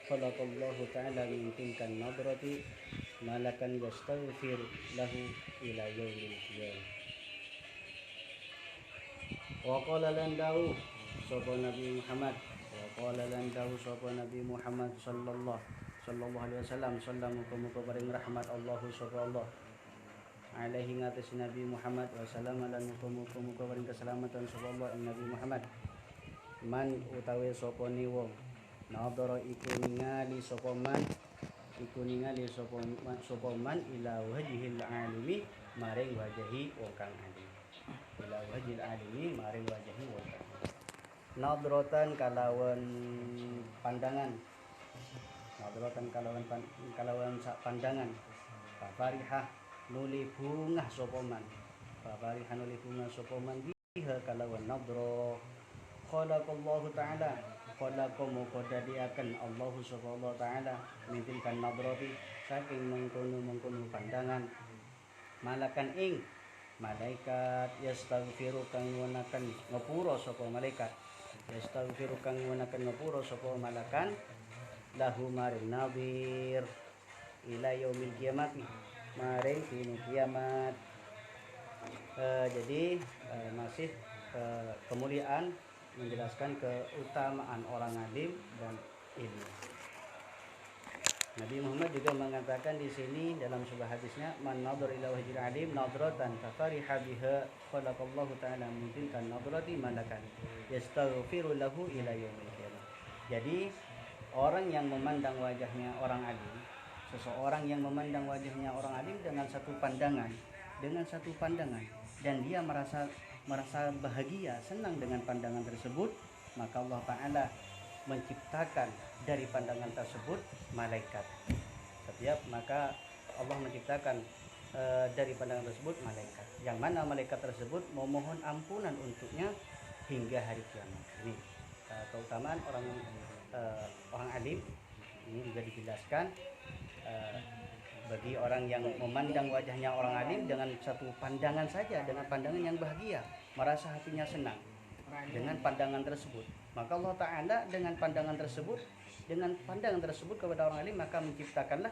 khalaqallahu ta'ala min tilkan nadrati malakan yastaghfir lahu ila yaumil qiyamah. Wa qala lan dawu sapa Nabi Muhammad, wa qala lan dawu sapa Nabi Muhammad sallallahu alaihi wasallam, muga-muga paring rahmat Allahu sapa Allah alaihi ngatas Nabi Muhammad wa salam lan muga-muga paring keselamatan sapa Allah ing Nabi Muhammad. Man utawi sapa ni wong nadhara iku ningali sapa man ila wajhil alimi maring wajahi wong kang alim. Ila wajhil alimi maring wajahi wong kang alim. Nadrotan kalawan pandangan. Nadrotan kalawan pandangan. Fafarihah nuli bungah sapa man. Fafarihah nuli bungah sapa man biha kalawan nadra. Khalaqallahu ta'ala khalaqamu qadadiaken Allahu subhanahu wa ta'ala mintilkan nadrati saking mengkono pandangan malakan ing malaikat yastaghfiru kang ngunaken ngapura sapa malaikat yastaghfiru kang ngunaken ngapura sapa malakan lahu maring nabir ila yaumil qiyamati maring dina kiamat. Jadi masih kemuliaan menjelaskan keutamaan orang alim dan ilmu. Nabi Muhammad juga mengatakan di sini dalam sebuah hadisnya, man nadhar ila wajhil alim nadratan fafariha biha khalaqallahu ta'ala min tilkan nadrati malakan yastaghfiru lahu ila yaumil qiyamah. Jadi orang yang memandang wajahnya orang alim, seseorang yang memandang wajahnya orang alim dengan satu pandangan dan dia merasa bahagia, senang dengan pandangan tersebut, maka Allah Ta'ala menciptakan dari pandangan tersebut malaikat. Maka Allah menciptakan dari pandangan tersebut malaikat, yang mana malaikat tersebut memohon ampunan untuknya hingga hari kiamat. Ini keutamaan orang alim. Ini juga dijelaskan bagi orang yang memandang wajahnya orang alim dengan satu pandangan saja, dengan pandangan yang bahagia, merasa hatinya senang dengan pandangan tersebut, maka Allah Ta'ala dengan pandangan tersebut kepada orang alim maka menciptakanlah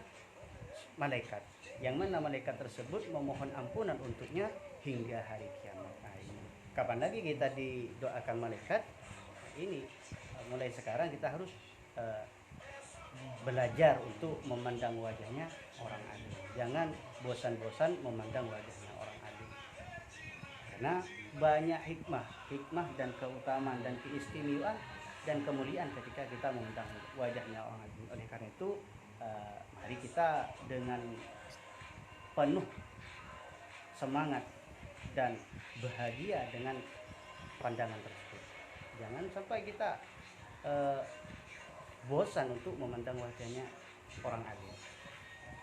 malaikat, yang mana malaikat tersebut memohon ampunan untuknya hingga hari kiamat. Nah, ini kapan lagi kita didoakan malaikat? Ini mulai sekarang kita harus belajar untuk memandang wajahnya orang alim. Jangan bosan-bosan memandang wajahnya orang alim, karena banyak hikmah dan keutamaan dan keistimewaan dan kemuliaan ketika kita memandang wajahnya orang alim. Oleh karena itu mari kita dengan penuh semangat dan bahagia dengan pandangan tersebut. Jangan sampai kita bosan untuk memandang wajahnya orang alim,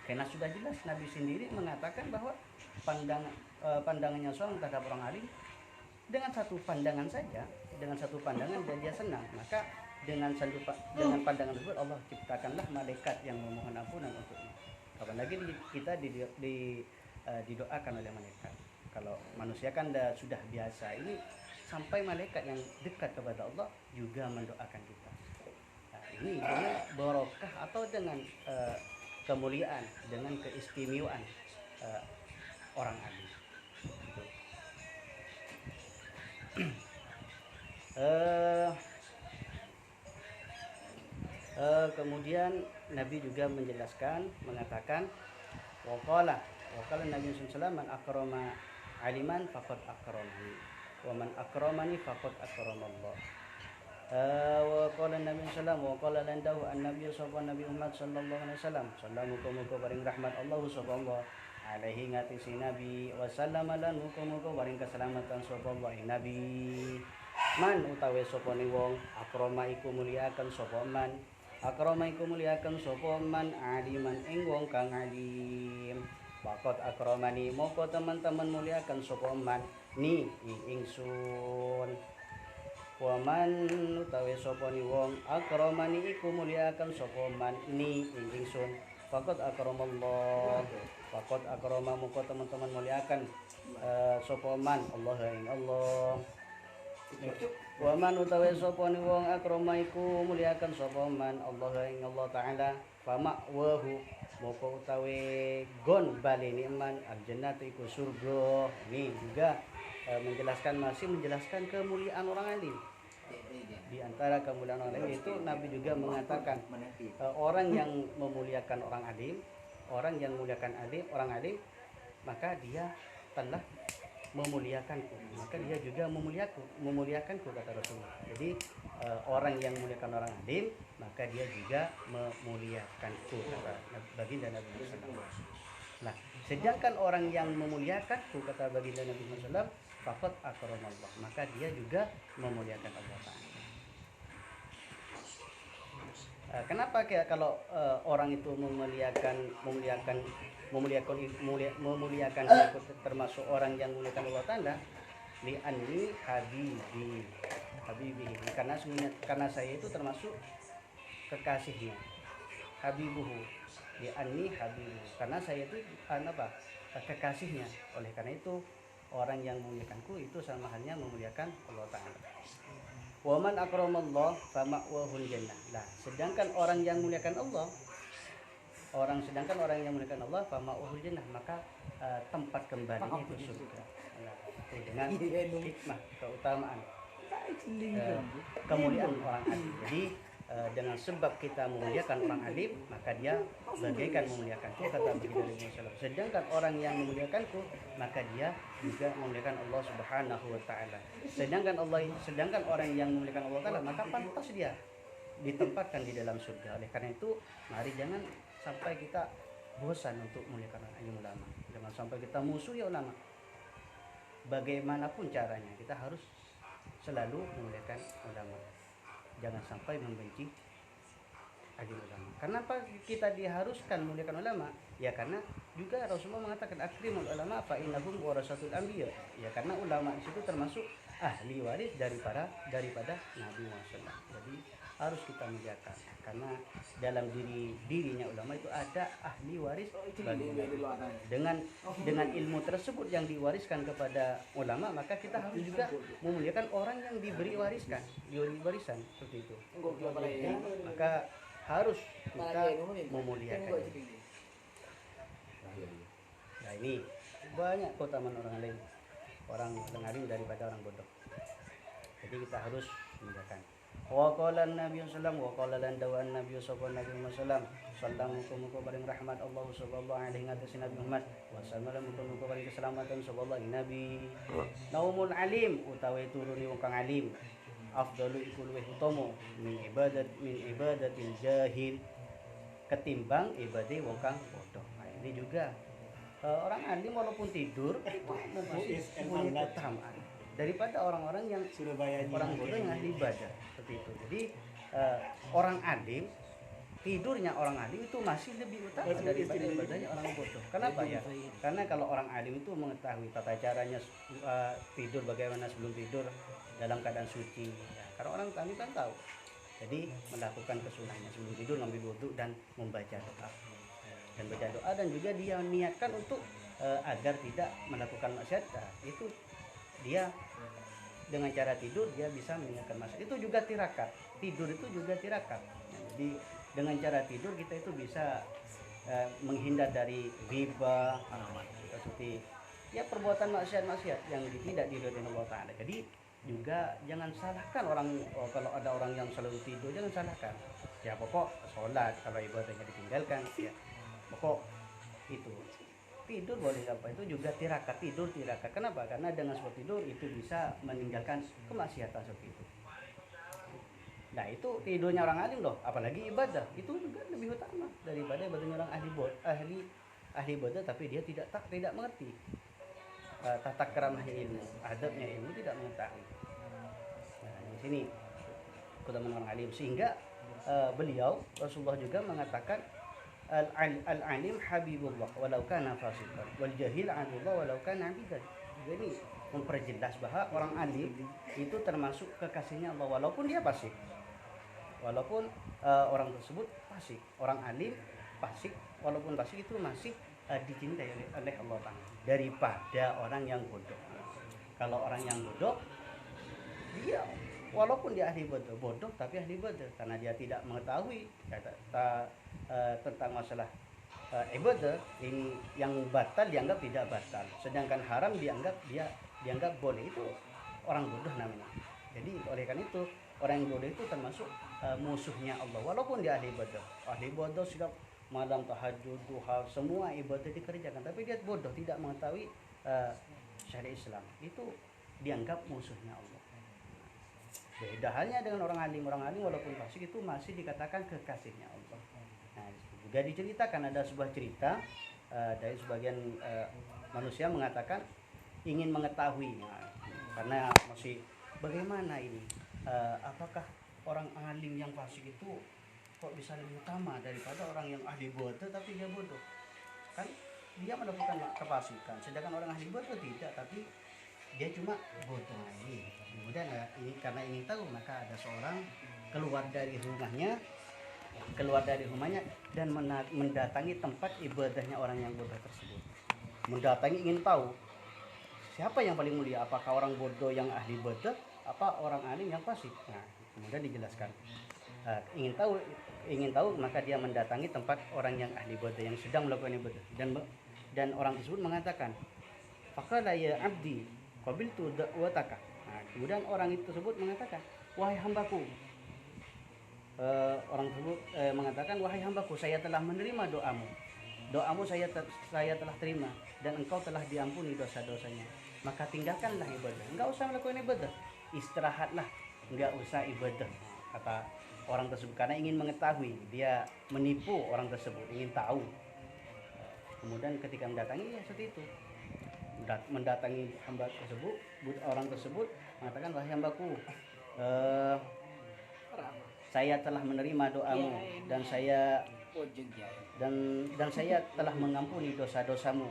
karena sudah jelas Nabi sendiri mengatakan bahwa pandangannya seorang terhadap orang alim dengan satu pandangan saja, dan dia senang, maka dengan pandangan tersebut Allah ciptakanlah malaikat yang memohon ampunan untuknya. Kapan lagi kita didoakan oleh malaikat? Kalau manusia kan sudah biasa, ini sampai malaikat yang dekat kepada Allah juga mendoakan kita. Ini dengan barokah atau dengan kemuliaan, dengan keistimewaan orang alim. Kemudian Nabi juga mengatakan waqala Nabi SAW, man akrama aliman faqad akramani wa man akramani faqad akramallah. Wa qala Nabi sallallahu wa qala lan dawu an-nabi Nabi Muhammad sallallahu alaihi wasallam, muga-muga paring rahmat Allah subhanahu alaihi ngatisi Nabi wa sallama lan muga-muga paring keselamatan sapa wae Nabi. Man utawi sapa ni wong akrama iku muliakan sapa man aliman ing wong kang alim. Faqad akramani moko teman-teman muliakan sapa man ni ingsun. Waman utawi sapa ni wong akramani iku muliakan sapa man ni ingsun, faqad akramallah. Faqad akrama muka teman-teman muliakan sapa man Allah ing Allah. Wa man utawi sapa wong akromaiku muliakan sapa man Allah ing Allah taala fama wahu moko utawi gon baleni man aljannatu iku surga. Ini juga masih menjelaskan kemuliaan orang alim. Di antara kemuliaan orang alim itu Nabi juga mengatakan orang yang memuliakan orang alim, orang yang memuliakan orang alim, maka dia telah memuliakanku, maka dia juga memuliakanku kata Rasulullah. Jadi orang yang memuliakan orang alim, maka dia juga memuliakanku kata baginda Nabi Muhammad. Nah, sedangkan orang yang memuliakanku kata baginda Nabi Muhammad, faqad akramallah, maka dia juga memuliakan Allah Ta'ala. Kenapa kalau orang itu memuliakan dia termasuk orang yang memuliakan Allah Ta'ala, li anni habibi karena saya itu termasuk kekasihnya, habibuhu li anni habibu, karena saya itu kekasihnya. Oleh karena itu orang yang memuliakanku itu sama halnya memuliakan Allah Ta'ala. Wa man akramallah fama'wahul jannah. Nah, sedangkan orang yang memuliakan Allah fama'wahul jannah, maka tempat kembalinya itu surga. Nah, dengan hikmah keutamaan kemuliaan orang alim. Jadi dengan sebab kita memuliakan orang alim, maka dia bagaikan memuliakanku kata baginda Nabi Muhammad. Sedangkan orang yang memuliakanku, maka dia juga memuliakan Allah Subhanahu wa taala. Sedangkan orang yang memuliakan Allah Taala, maka pantas dia ditempatkan di dalam surga. Oleh karena itu, mari jangan sampai kita bosan untuk memuliakan ulama. Jangan sampai kita musuhi ulama. Bagaimanapun caranya, kita harus selalu memuliakan ulama. Jangan sampai membenci alim ulama. Kenapa kita diharuskan memuliakan ulama? Ya karena juga Rasulullah mengatakan akrimul ulama fa innahum warasatul anbiya. Ya karena ulama itu termasuk ahli waris daripada Nabi Muhammad. Jadi harus kita muliakan karena dalam dirinya ulama itu ada ahli waris bagi dengan ilmu tersebut yang diwariskan kepada ulama, maka kita harus juga memuliakan orang yang diberi warisan seperti itu. Maka harus kita memuliakan. Nah, ini banyak keutamaan orang alim daripada orang bodoh. Jadi kita harus memuliakan. Wa qala an-nabiy sallallahu wa qala lan dawan nabiy sallallahu alaihi wasallam sallallahu paring rahmat Allah sallallahu alaihi ngatas Nabi Muhammad wa sallallahu paring keselamatan sallallahu nabi naumul alim utawi turuni wong kang alim afdalu iku luwih utama min ibadatil jahil ketimbang ibadah wong kang bodoh. Nah, ini juga orang alim walaupun tidur itu mempunyai keutamaan daripada orang-orang yang orang bodoh yang ahli ibadah seperti itu. Jadi orang alim, tidurnya orang alim itu masih lebih utama daripada ibadahnya orang bodoh. Kenapa ya? Karena kalau orang alim itu mengetahui tata caranya tidur, bagaimana sebelum tidur dalam keadaan suci. Ya, karena orang alim kan tahu. Jadi melakukan kesunahnya sebelum tidur, ngambil wudu dan membaca doa. Dan baca doa dan juga dia niatkan untuk agar tidak melakukan maksiat. Nah, itu dia dengan cara tidur dia bisa meninggalkan maksiat. Itu juga tirakat. Tidur itu juga tirakat. Nah, jadi dengan cara tidur kita itu bisa menghindar dari riba, seperti ya perbuatan maksiat yang tidak diridhoi Allah Taala. Jadi juga jangan salahkan orang kalau ada orang yang selalu tidur, jangan salahkan. Ya pokok sholat kalau ibadahnya ditinggalkan, ya pokok itu. Tidur boleh apa itu juga tirakat, tidur tirakat. Kenapa? Karena dengan sebab tidur itu bisa meninggalkan kemaksiatan seperti itu. Nah, itu tidurnya orang alim loh, apalagi ibadah. Itu juga lebih utama daripada ibadahnya orang ahli ibadah tapi dia tidak mengerti tata keramahnya ilmu, adabnya ilmu tidak mengetahui. Nah, di sini keutamaan orang alim sehingga beliau Rasulullah juga mengatakan al-alim habibullah walau kana fasiqan wal jahil anullah walau kana abidan. Jadi memperjelas bahwa orang alim itu termasuk kekasihnya Allah walaupun dia fasik. Walaupun orang tersebut fasik, orang alim fasik, walaupun fasik itu masih dicintai oleh Allah Ta'ala daripada orang yang bodoh. Kalau orang yang bodoh dia walaupun dia ahli bodoh tapi ahli bodoh karena dia tidak mengetahui tentang masalah ibadah. Ini yang batal dianggap tidak batal, sedangkan haram dianggap boleh. Itu orang bodoh namanya. Jadi oleh karena itu orang yang bodoh itu termasuk musuhnya Allah, walaupun dia ahli bodoh. Ahli bodoh sudah malam tahajud, duha, semua ibadah dikerjakan, tapi dia bodoh, tidak mengetahui syariat Islam, itu dianggap musuhnya Allah. Beda halnya dengan orang alim walaupun fasik itu masih dikatakan kekasihnya Allah. Nah, juga diceritakan, ada sebuah cerita dari sebagian manusia mengatakan ingin mengetahui, karena masih bagaimana ini, apakah orang alim yang fasik itu kok bisa lebih utama daripada orang yang ahli bodoh tapi dia bodoh? Kan dia melakukan kefasikan, sedangkan orang ahli bodoh tidak, tapi dia cuma bodoh ini. Kemudian ini karena ingin tahu, maka ada seorang keluar dari rumahnya dan mendatangi tempat ibadahnya orang yang bodoh tersebut. Mendatangi ingin tahu siapa yang paling mulia, apakah orang bodoh yang ahli bodoh apa orang alim yang fasik. Nah, kemudian dijelaskan ingin tahu maka dia mendatangi tempat orang yang ahli bodoh yang sedang melakukan ibadah, dan orang tersebut mengatakan, faqala ya abdi qabiltu da'wataka. Nah, kemudian orang itu tersebut mengatakan, wahai hambaku, orang tersebut mengatakan, wahai hambaku, saya telah menerima doamu saya telah terima, dan engkau telah diampuni dosa-dosanya, maka tinggalkanlah ibadah, enggak usah melakukan ibadah, istirahatlah, enggak usah ibadah, kata orang tersebut, karena ingin mengetahui. Dia menipu orang tersebut, ingin tahu. Kemudian ketika mendatangi, ya seperti itu, mendatangi hamba tersebut, orang tersebut mengatakan, wahai hambaku, saya telah menerima doamu dan saya telah mengampuni dosa-dosamu,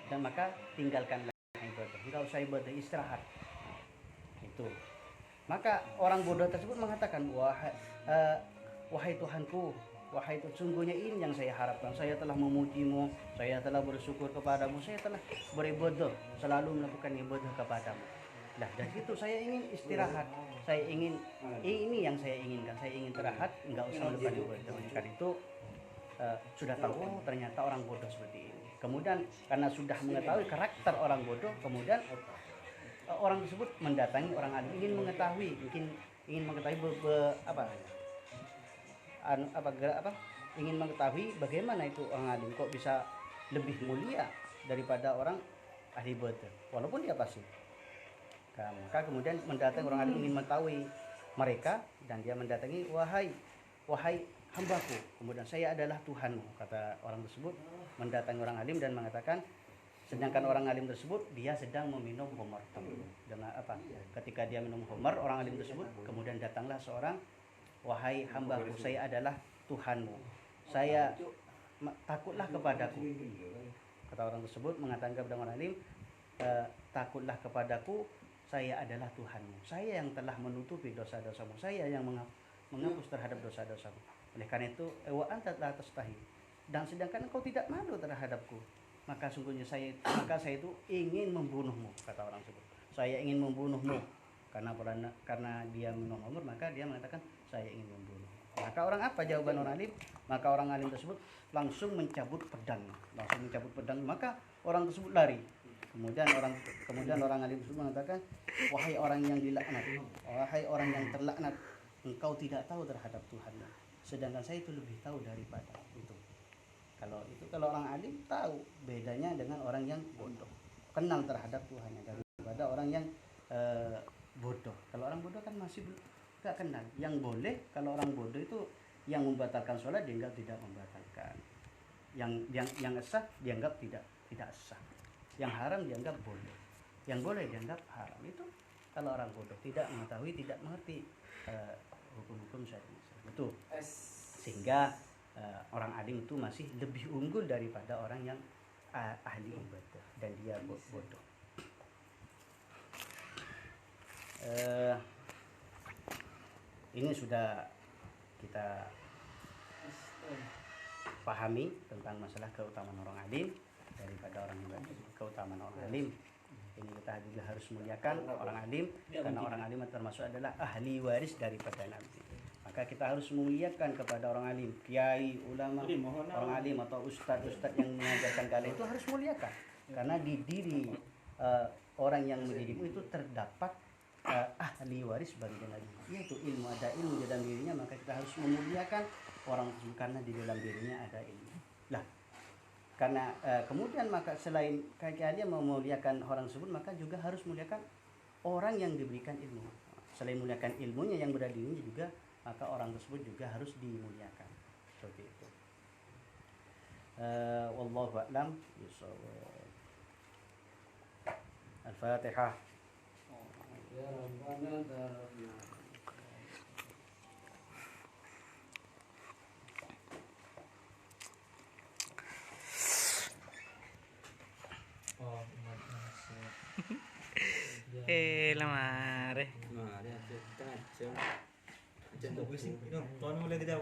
dan maka tinggalkanlah ibadah, enggak usah ibadah, istirahat. Itu. Maka orang bodoh tersebut mengatakan, wahai Tuhanku, wahai Tuhan, sungguhnya ini yang saya harapkan. Saya telah memujimu, saya telah bersyukur kepadamu, saya telah beribadah, selalu melakukan ibadah kepadamu. Nah, dari situ saya ingin istirahat, saya ingin, ini yang saya inginkan, saya ingin istirahat, enggak usah melakukan ibadah. Karena itu sudah tahu ternyata orang bodoh seperti ini. Kemudian karena sudah mengetahui karakter orang bodoh, kemudian orang tersebut mendatangi orang alim, ingin mengetahui ingin mengetahui bagaimana itu orang alim kok bisa lebih mulia daripada orang ahli bodoh walaupun dia fasik. Maka kemudian mendatangi orang alim ingin mengetahui mereka, dan dia mendatangi, wahai hambaku, kemudian saya adalah Tuhanmu, kata orang tersebut, mendatangi orang alim dan mengatakan, sedangkan orang alim tersebut dia sedang meminum khamar. Dengan apa? Ketika dia minum khamar, orang alim tersebut, kemudian datanglah seorang, wahai hambaku, saya adalah Tuhanmu, saya takutlah kepadaku. Kata orang tersebut mengatakan kepada orang alim, takutlah kepadaku, saya adalah Tuhanmu, saya yang telah menutupi dosa-dosamu, saya yang menghapus terhadap dosa-dosamu. Oleh karena itu, wa anta la tastahi, dan sedangkan engkau tidak malu terhadapku, maka sungguhnya saya itu ingin membunuhmu. Kata orang tersebut, saya ingin membunuhmu karena dia minum khamr, maka dia mengatakan saya ingin membunuh. Maka orang apa jawaban orang alim? Maka orang alim tersebut langsung mencabut pedang, maka orang tersebut lari. Kemudian orang alim tersebut mengatakan, wahai orang yang dilaknat, wahai orang yang terlaknat, engkau tidak tahu terhadap Tuhan, sedangkan saya itu lebih tahu daripada itu. Kalau orang alim tahu bedanya dengan orang yang bodoh, kenal terhadap Tuhannya, daripada orang yang bodoh. Kalau orang bodoh kan masih tidak kenal. Yang boleh kalau orang bodoh itu yang membatalkan sholat dianggap tidak membatalkan, yang sah dianggap tidak sah, yang haram dianggap boleh, yang boleh dianggap haram. Itu kalau orang bodoh tidak mengetahui, tidak mengerti hukum-hukum syariat. Betul. Sehingga orang alim itu masih lebih unggul daripada orang yang ahli ibadah dan dia bodoh. Ini sudah kita pahami tentang masalah keutamaan orang alim daripada orang ibadah. Keutamaan orang alim Ini kita juga harus muliakan orang alim, karena orang alim termasuk adalah ahli waris daripada Nabi. Maka kita harus memuliakan kepada orang alim, kiai, ulama, orang alim atau ustadz yang mengajarkan kalian itu harus muliakan. Karena di diri orang yang mendidikmu itu terdapat ahli waris bagi Nabi, yaitu ilmu. Ada ilmu di dalam dirinya, maka kita harus memuliakan orang tersebut karena di dalam dirinya ada ilmu. Lah, karena kemudian maka selain kalian memuliakan orang tersebut, maka juga harus memuliakan orang yang diberikan ilmu. Selain memuliakan ilmunya yang berada di dirinya juga, maka orang tersebut juga harus dimuliakan. Seperti itu. Wallahu a'lam bishawab. Al-Fatihah. Ya Rabbana darabna. Lamare. Nah, dia setengah jam. Jam 12 sih. No, tahun mulai kita